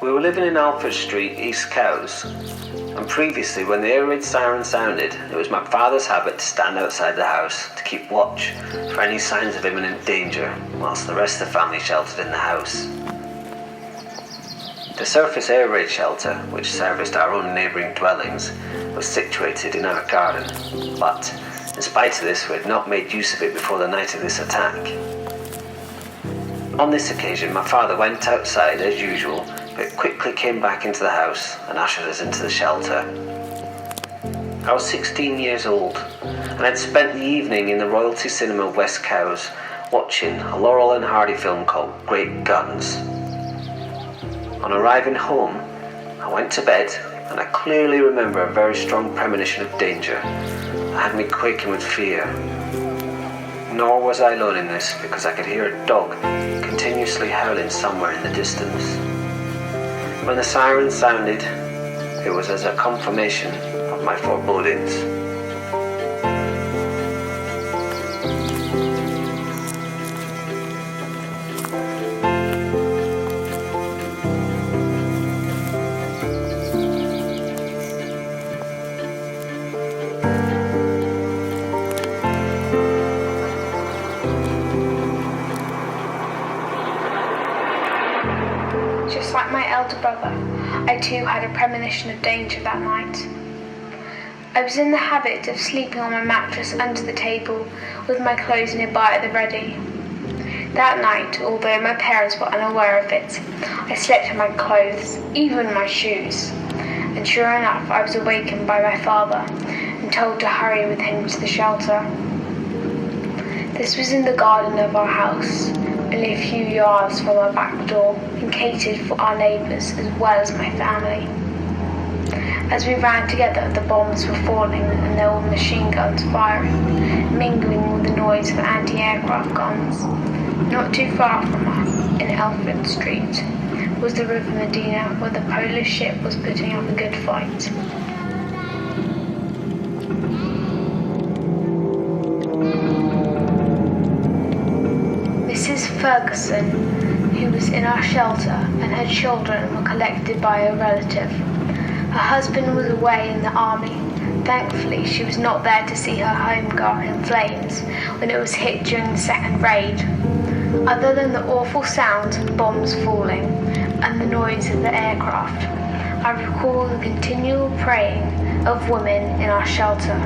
We were living in Alfred Street, East Cowes, and previously when the air raid siren sounded, it was my father's habit to stand outside the house to keep watch for any signs of imminent danger, whilst the rest of the family sheltered in the house. The surface air raid shelter, which serviced our own neighbouring dwellings, was situated in our garden, but in spite of this, we had not made use of it before the night of this attack. On this occasion, my father went outside as usual, but quickly came back into the house and ushered us into the shelter. I was 16 years old and had spent the evening in the Royalty Cinema West Cowes watching a Laurel and Hardy film called Great Guns. On arriving home, I went to bed and I clearly remember a very strong premonition of danger that had me quaking with fear. Nor was I alone in this, because I could hear a dog continuously howling somewhere in the distance. When the siren sounded, it was as a confirmation of my forebodings. Just like my elder brother, I too had a premonition of danger that night. I was in the habit of sleeping on my mattress under the table with my clothes nearby at the ready. That night, although my parents were unaware of it, I slept in my clothes, even my shoes, and sure enough I was awakened by my father and told to hurry with him to the shelter. This was in the garden of our house, only a few yards from our back door, and catered for our neighbours as well as my family. As we ran together, the bombs were falling and there were machine guns firing, mingling with the noise of anti-aircraft guns. Not too far from us, in Alfred Street, was the River Medina, where the Polish ship was putting up a good fight. Mrs. Ferguson, who was in our shelter, and her children were collected by a relative. Her husband was away in the army. Thankfully, she was not there to see her home go up in flames when it was hit during the second raid. Other than the awful sound of bombs falling and the noise of the aircraft, I recall the continual praying of women in our shelter.